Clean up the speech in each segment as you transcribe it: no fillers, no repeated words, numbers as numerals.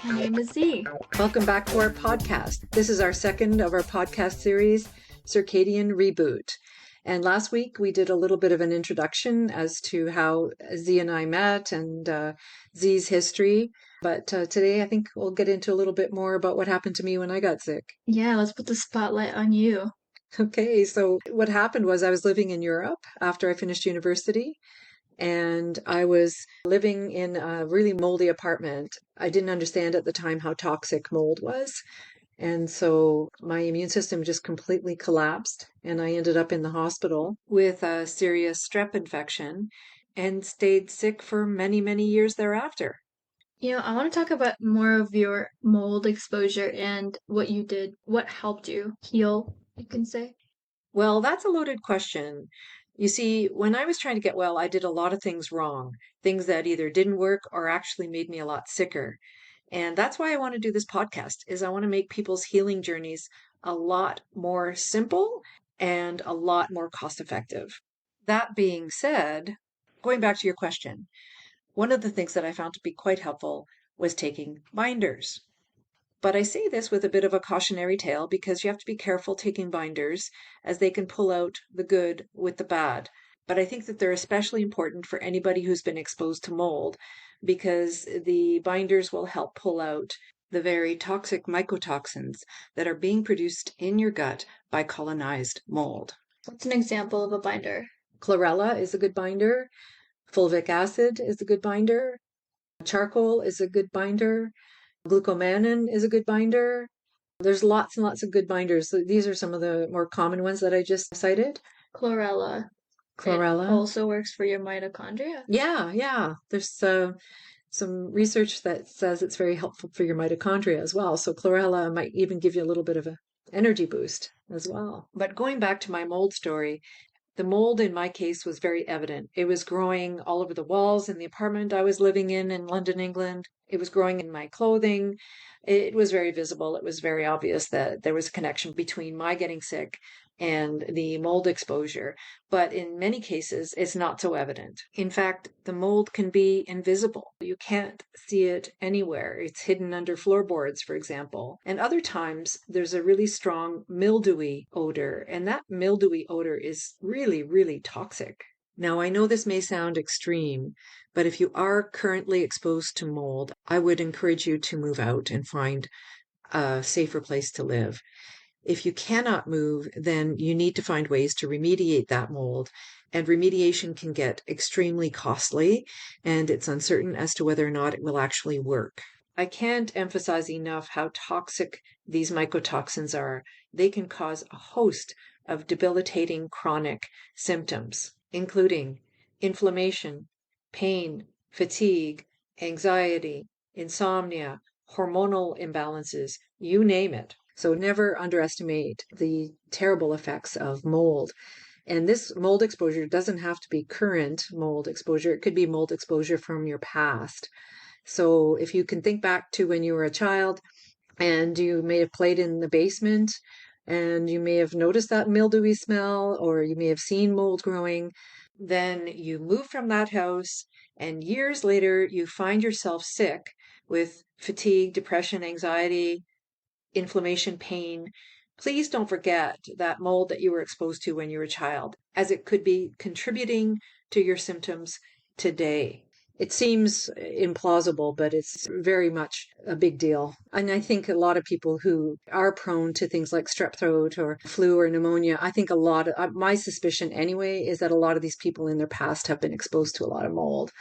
My name is Z. Welcome back to our podcast. This is our second of our podcast series, Circadian Reboot. And last week we did a little bit of an introduction as to how Z and I met and Z's history. But today I think we'll get into a little bit more about what happened to me when I got sick. Yeah, let's put the spotlight on you. Okay, so what happened was I was living in Europe after I finished university. And I was living in a really moldy apartment. I didn't understand at the time how toxic mold was. And so my immune system just completely collapsed. And I ended up in the hospital with a serious strep infection and stayed sick for many, many years thereafter. I want to talk about more of your mold exposure and what you did, what helped you heal, you can say. Well, that's a loaded question. You see, when I was trying to get well, I did a lot of things wrong, things that either didn't work or actually made me a lot sicker. And that's why I want to do this podcast, is I want to make people's healing journeys a lot more simple and a lot more cost effective. That being said, going back to your question, one of the things that I found to be quite helpful was taking binders. But I say this with a bit of a cautionary tale because you have to be careful taking binders as they can pull out the good with the bad. But I think that they're especially important for anybody who's been exposed to mold because the binders will help pull out the very toxic mycotoxins that are being produced in your gut by colonized mold. What's an example of a binder? Chlorella is a good binder. Fulvic acid is a good binder. Charcoal is a good binder. Glucomannan is a good binder. There's lots and lots of good binders. These are some of the more common ones that I just cited. Chlorella. Chlorella. It also works for your mitochondria. Yeah. There's some research that says it's very helpful for your mitochondria as well. So chlorella might even give you a little bit of an energy boost as well. But going back to my mold story, the mold in my case was very evident. It was growing all over the walls in the apartment I was living in London, England. It was growing in my clothing. It was very visible. It was very obvious that there was a connection between my getting sick and the mold exposure. But in many cases, it's not so evident. In fact, the mold can be invisible. You can't see it anywhere. It's hidden under floorboards, for example. And other times, there's a really strong mildewy odor, and that mildewy odor is really, really toxic. Now, I know this may sound extreme, but if you are currently exposed to mold, I would encourage you to move out and find a safer place to live. If you cannot move, then you need to find ways to remediate that mold. And remediation can get extremely costly, and it's uncertain as to whether or not it will actually work. I can't emphasize enough how toxic these mycotoxins are. They can cause a host of debilitating chronic symptoms, including inflammation, pain, fatigue, anxiety, insomnia, hormonal imbalances, you name it. So never underestimate the terrible effects of mold. And this mold exposure doesn't have to be current mold exposure. It could be mold exposure from your past. So if you can think back to when you were a child and you may have played in the basement and you may have noticed that mildewy smell, or you may have seen mold growing, then you move from that house and years later you find yourself sick with fatigue, depression, anxiety, inflammation, pain. Please don't forget that mold that you were exposed to when you were a child, as it could be contributing to your symptoms today. It seems implausible, but it's very much a big deal. And I think a lot of people who are prone to things like strep throat or flu or pneumonia, I think my suspicion anyway, is that a lot of these people in their past have been exposed to a lot of mold.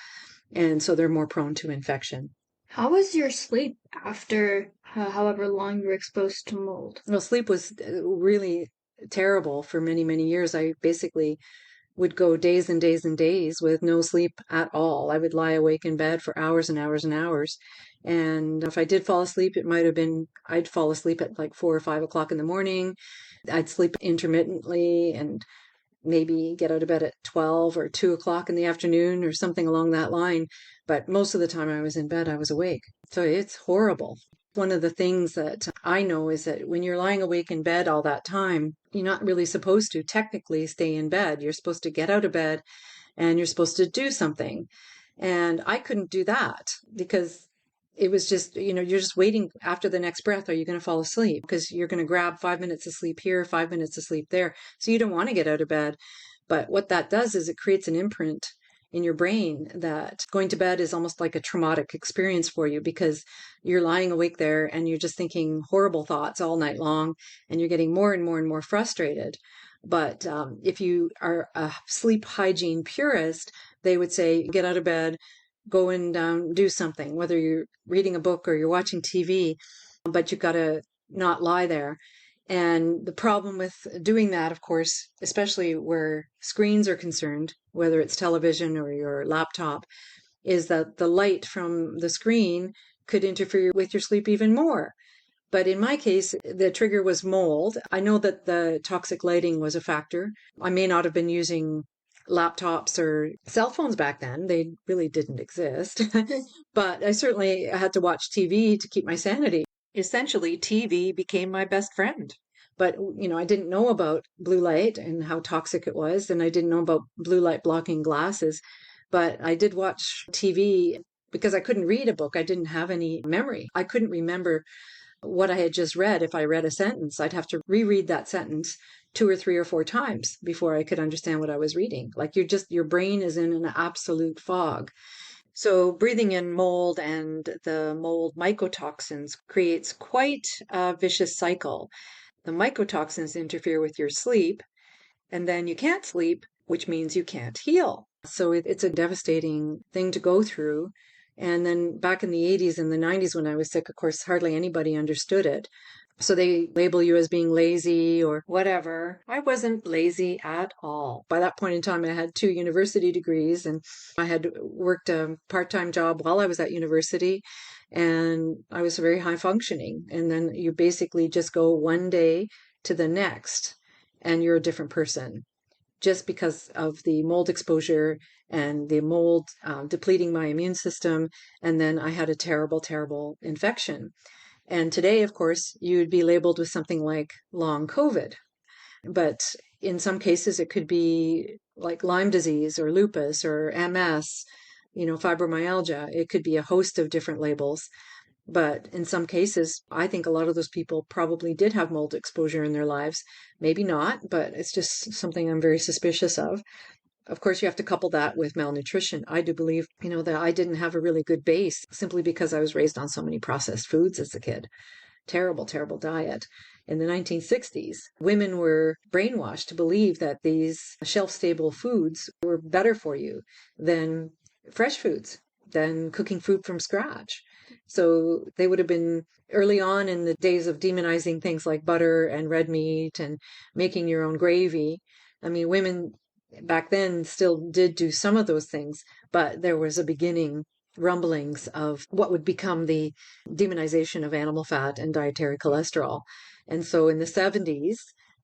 And so they're more prone to infection. How was your sleep after however long you were exposed to mold? Well, sleep was really terrible for many, many years. I basically would go days and days and days with no sleep at all. I would lie awake in bed for hours and hours and hours. And if I did fall asleep, it might have been, I'd fall asleep at like 4 or 5 o'clock in the morning. I'd sleep intermittently and maybe get out of bed at 12 or 2 o'clock in the afternoon or something along that line. But most of the time I was in bed, I was awake. So it's horrible. One of the things that I know is that when you're lying awake in bed all that time, you're not really supposed to technically stay in bed. You're supposed to get out of bed and you're supposed to do something. And I couldn't do that because it was just, you're just waiting after the next breath. Are you going to fall asleep? Because you're going to grab 5 minutes of sleep here, 5 minutes of sleep there. So you don't want to get out of bed. But what that does is it creates an imprint in your brain that going to bed is almost like a traumatic experience for you, because you're lying awake there and you're just thinking horrible thoughts all night long, and you're getting more and more and more frustrated. But if you are a sleep hygiene purist, they would say, get out of bed, go and do something, whether you're reading a book or you're watching TV, but you've got to not lie there. And the problem with doing that, of course, especially where screens are concerned, whether it's television or your laptop, is that the light from the screen could interfere with your sleep even more. But in my case, the trigger was mold. I know that the toxic lighting was a factor. I may not have been using laptops or cell phones back then. They really didn't exist. But I certainly had to watch TV to keep my sanity. Essentially, TV became my best friend. But, I didn't know about blue light and how toxic it was, and I didn't know about blue light blocking glasses. But I did watch TV because I couldn't read a book. I didn't have any memory. I couldn't remember what I had just read. If I read a sentence, I'd have to reread that sentence 2 or 3 or 4 times before I could understand what I was reading. Like your brain is in an absolute fog. So breathing in mold and the mold mycotoxins creates quite a vicious cycle. The mycotoxins interfere with your sleep, and then you can't sleep, which means you can't heal. So it's a devastating thing to go through. And then back in the 80s and the 90s when I was sick, of course, hardly anybody understood it. So they label you as being lazy or whatever. I wasn't lazy at all. By that point in time, I had 2 university degrees, and I had worked a part-time job while I was at university, and I was very high functioning. And then you basically just go one day to the next and you're a different person, just because of the mold exposure and the mold depleting my immune system. And then I had a terrible, terrible infection. And today, of course, you would be labeled with something like long COVID. But in some cases, it could be like Lyme disease or lupus or MS, fibromyalgia. It could be a host of different labels. But in some cases, I think a lot of those people probably did have mold exposure in their lives. Maybe not, but it's just something I'm very suspicious of. Of course, you have to couple that with malnutrition. I do believe, that I didn't have a really good base simply because I was raised on so many processed foods as a kid. Terrible, terrible diet. In the 1960s, women were brainwashed to believe that these shelf-stable foods were better for you than fresh foods, than cooking food from scratch. So they would have been early on in the days of demonizing things like butter and red meat and making your own gravy. I mean, women back then still did do some of those things, but there was a beginning rumblings of what would become the demonization of animal fat and dietary cholesterol. And so in the 70s,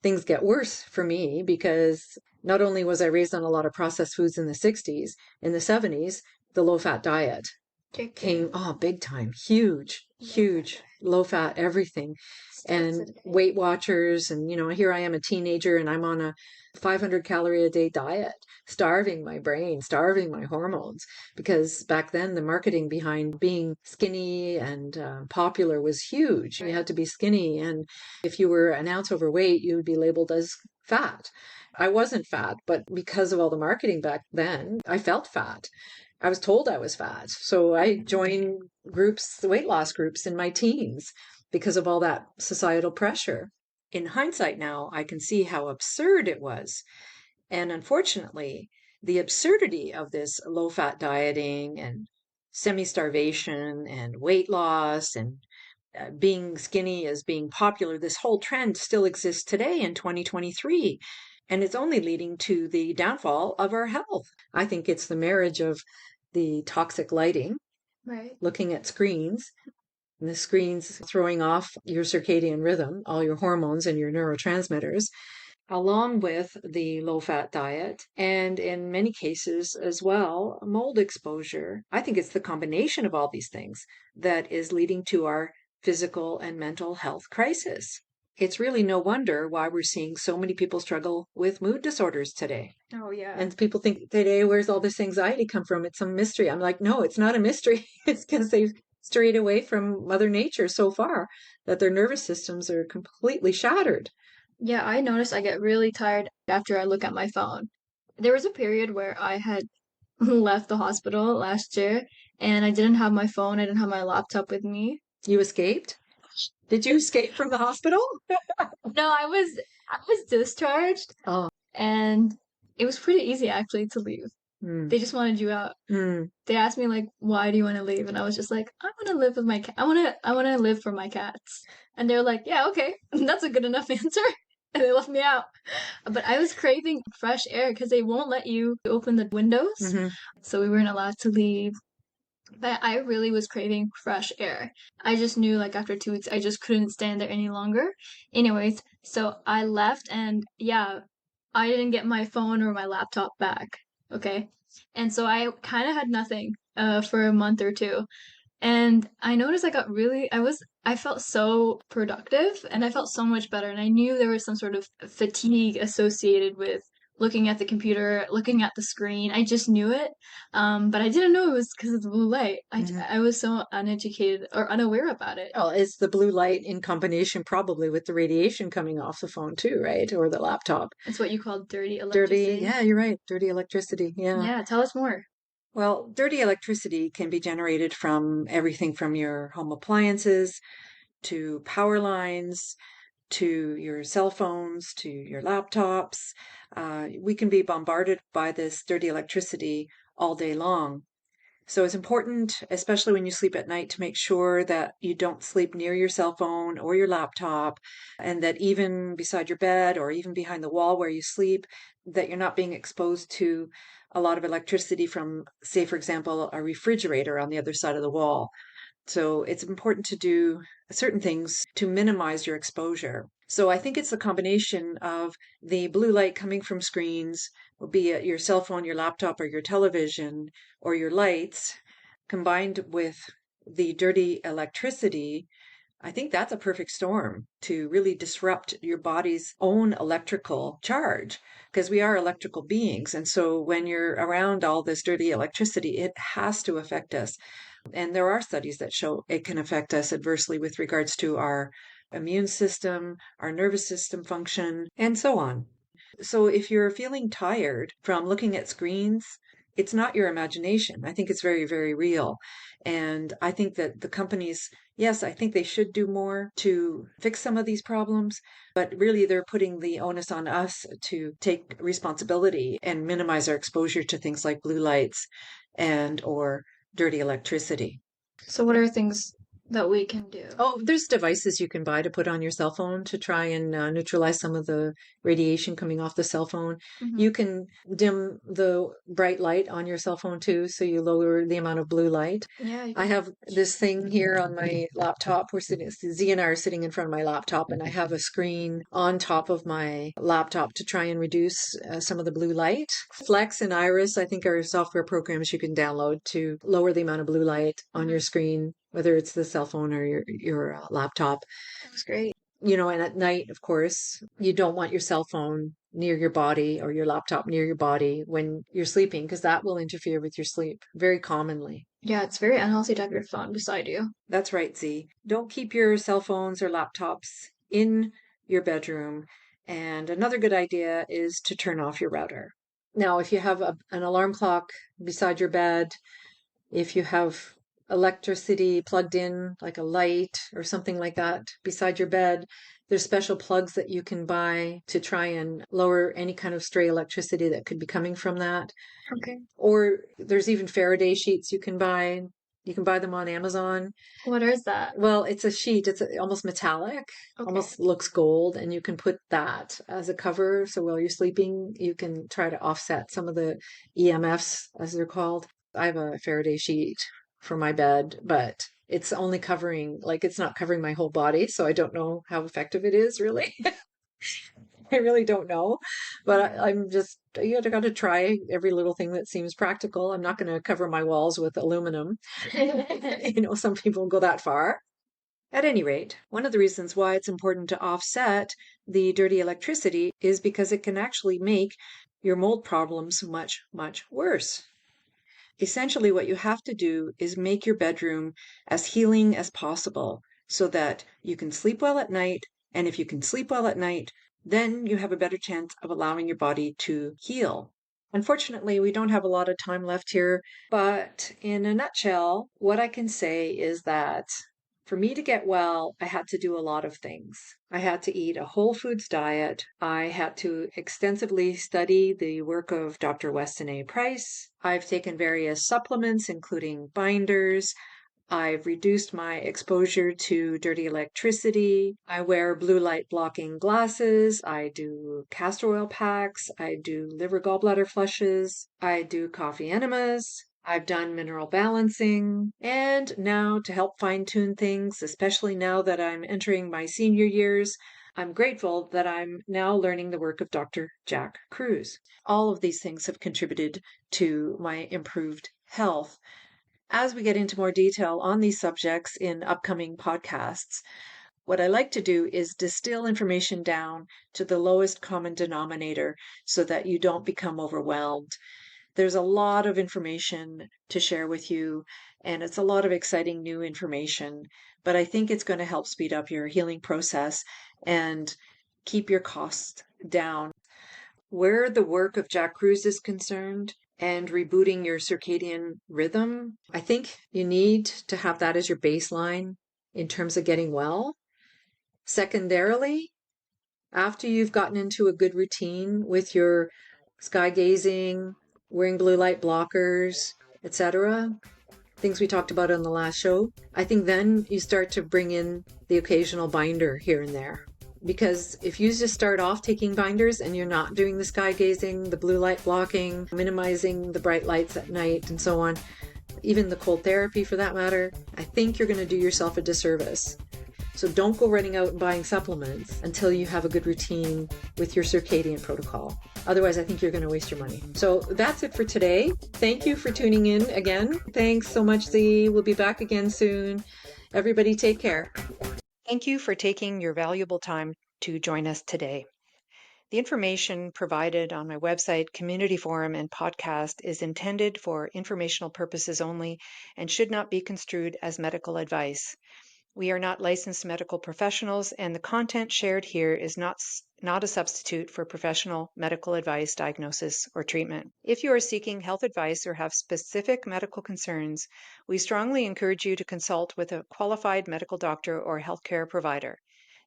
things get worse for me, because not only was I raised on a lot of processed foods in the 60s, in the 70s, the low-fat diet came, big time, huge, low fat everything. And Weight Watchers, and here I am, a teenager, and I'm on a 500 calorie a day diet, starving my brain, starving my hormones, because back then the marketing behind being skinny and popular was huge. You had to be skinny, and if you were an ounce overweight, you would be labeled as fat. I wasn't fat, but because of all the marketing back then, I felt fat. I was told I was fat. So I joined groups, weight loss groups in my teens because of all that societal pressure. In hindsight now, I can see how absurd it was. And unfortunately, the absurdity of this low-fat dieting and semi-starvation and weight loss and being skinny as being popular, this whole trend still exists today in 2023. And it's only leading to the downfall of our health. I think it's the marriage of the toxic lighting, Right. looking at screens, and the screens throwing off your circadian rhythm, all your hormones and your neurotransmitters, along with the low-fat diet, and in many cases as well, mold exposure. I think it's the combination of all these things that is leading to our physical and mental health crisis. It's really no wonder why we're seeing so many people struggle with mood disorders today. Oh, yeah. And people think today, where's all this anxiety come from? It's some mystery. I'm like, no, it's not a mystery. It's because they've strayed away from Mother Nature so far that their nervous systems are completely shattered. Yeah, I notice I get really tired after I look at my phone. There was a period where I had left the hospital last year and I didn't have my phone, I didn't have my laptop with me. You escaped? Did you escape from the hospital? No, I was discharged Oh. and it was pretty easy actually to leave. Mm. They just wanted you out. They asked me like, "Why do you want to leave?" And I was just like, "I want to live with my cat. I want to live for my cats." And they're like, "Yeah, okay, that's a good enough answer." And they left me out. But I was craving fresh air because they won't let you open the windows, Mm-hmm. so we weren't allowed to leave. But I really was craving fresh air. I just knew like after 2 weeks, I just couldn't stand there any longer. Anyways, so I left, and yeah, I didn't get my phone or my laptop back. Okay. And so I kind of had nothing for a month or two. And I noticed I felt so productive and I felt so much better. And I knew there was some sort of fatigue associated with looking at the computer, looking at the screen. I just knew it. But I didn't know it was because of the blue light. I was so uneducated or unaware about it. Well, it's the blue light in combination probably with the radiation coming off the phone too, right? Or the laptop. It's what you call dirty Dirty, electricity. yeah, you're right. Dirty electricity, yeah. Yeah, tell us more. Well, dirty electricity can be generated from everything from your home appliances to power lines to your cell phones to your laptops. We can be bombarded by this dirty electricity all day long. So it's important, especially when you sleep at night, to make sure that you don't sleep near your cell phone or your laptop, and that even beside your bed or even behind the wall where you sleep, that you're not being exposed to a lot of electricity from, say, for example, a refrigerator on the other side of the wall. So it's important to do certain things to minimize your exposure. So I think it's a combination of the blue light coming from screens, be it your cell phone, your laptop, or your television, or your lights, combined with the dirty electricity. I think that's a perfect storm to really disrupt your body's own electrical charge, because we are electrical beings. And so when you're around all this dirty electricity, it has to affect us. And there are studies that show it can affect us adversely with regards to our immune system, our nervous system function, and so on. So if you're feeling tired from looking at screens, it's not your imagination. I think it's very, very real. And I think that the companies, yes, I think they should do more to fix some of these problems, but really they're putting the onus on us to take responsibility and minimize our exposure to things like blue lights and or dirty electricity. So, what are things that we can do? Oh, there's devices you can buy to put on your cell phone to try and neutralize some of the radiation coming off the cell phone. You can dim the bright light on your cell phone too, so you lower the amount of blue light. Yeah, I have this thing here on my laptop. Z and I are sitting in front of my laptop, and I have a screen on top of my laptop to try and reduce some of the blue light. Flex and Iris, I think, are software programs you can download to lower the amount of blue light on your screen, whether it's the cell phone or your laptop. That's great. You know, and at night, of course, you don't want your cell phone near your body or your laptop near your body when you're sleeping, because that will interfere with your sleep very commonly. Yeah, it's very unhealthy to have your phone beside you. That's right, Z. Don't keep your cell phones or laptops in your bedroom. And another good idea is to turn off your router. Now, if you have an alarm clock beside your bed, if you have electricity plugged in, like a light or something like that beside your bed, there's special plugs that you can buy to try and lower any kind of stray electricity that could be coming from that. Okay. Or there's even Faraday sheets you can buy. You can buy them on Amazon. What is that? Well, it's a sheet. It's almost metallic, almost looks gold, and you can put that as a cover. So while you're sleeping, you can try to offset some of the EMFs, as they're called. I have a Faraday sheet for my bed, but it's only covering, like, it's not covering my whole body. So I don't know how effective it is, really. I really don't know, but I'm just, you got to try every little thing that seems practical. I'm not going to cover my walls with aluminum. You know, some people go that far. At any rate, one of the reasons why it's important to offset the dirty electricity is because it can actually make your mold problems much, much worse. Essentially, what you have to do is make your bedroom as healing as possible so that you can sleep well at night. And if you can sleep well at night, then you have a better chance of allowing your body to heal. Unfortunately, we don't have a lot of time left here, but in a nutshell, what I can say is that for me to get well, I had to do a lot of things. I had to eat a whole foods diet. I had to extensively study the work of Dr. Weston A. Price. I've taken various supplements, including binders. I've reduced my exposure to dirty electricity. I wear blue light blocking glasses. I do castor oil packs. I do liver gallbladder flushes. I do coffee enemas. I've done mineral balancing. And now to help fine tune things, especially now that I'm entering my senior years, I'm grateful that I'm now learning the work of Dr. Jack Kruse. All of these things have contributed to my improved health. As we get into more detail on these subjects in upcoming podcasts, what I like to do is distill information down to the lowest common denominator so that you don't become overwhelmed. There's a lot of information to share with you, and it's a lot of exciting new information, but I think it's going to help speed up your healing process and keep your costs down. Where the work of Jack Kruse is concerned and rebooting your circadian rhythm, I think you need to have that as your baseline in terms of getting well. Secondarily, after you've gotten into a good routine with your sky gazing, wearing blue light blockers, etc., things we talked about on the last show, I think then you start to bring in the occasional binder here and there. Because if you just start off taking binders and you're not doing the sky gazing, the blue light blocking, minimizing the bright lights at night and so on, even the cold therapy for that matter, I think you're going to do yourself a disservice. So don't go running out and buying supplements until you have a good routine with your circadian protocol. Otherwise, I think you're going to waste your money. So that's it for today. Thank you for tuning in again. Thanks so much, Z. We'll be back again soon. Everybody take care. Thank you for taking your valuable time to join us today. The information provided on my website, community forum, and podcast is intended for informational purposes only and should not be construed as medical advice. We are not licensed medical professionals, and the content shared here is not a substitute for professional medical advice, diagnosis, or treatment. If you are seeking health advice or have specific medical concerns, we strongly encourage you to consult with a qualified medical doctor or healthcare provider.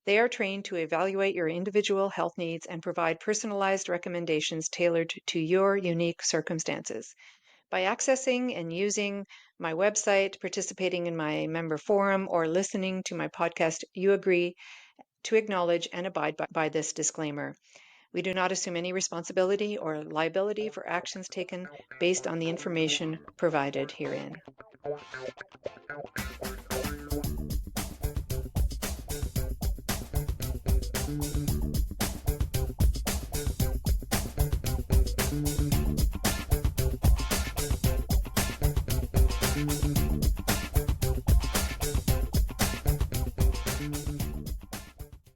They are trained to evaluate your individual health needs and provide personalized recommendations tailored to your unique circumstances. By accessing and using my website, participating in my member forum, or listening to my podcast, you agree to acknowledge and abide by this disclaimer. We do not assume any responsibility or liability for actions taken based on the information provided herein.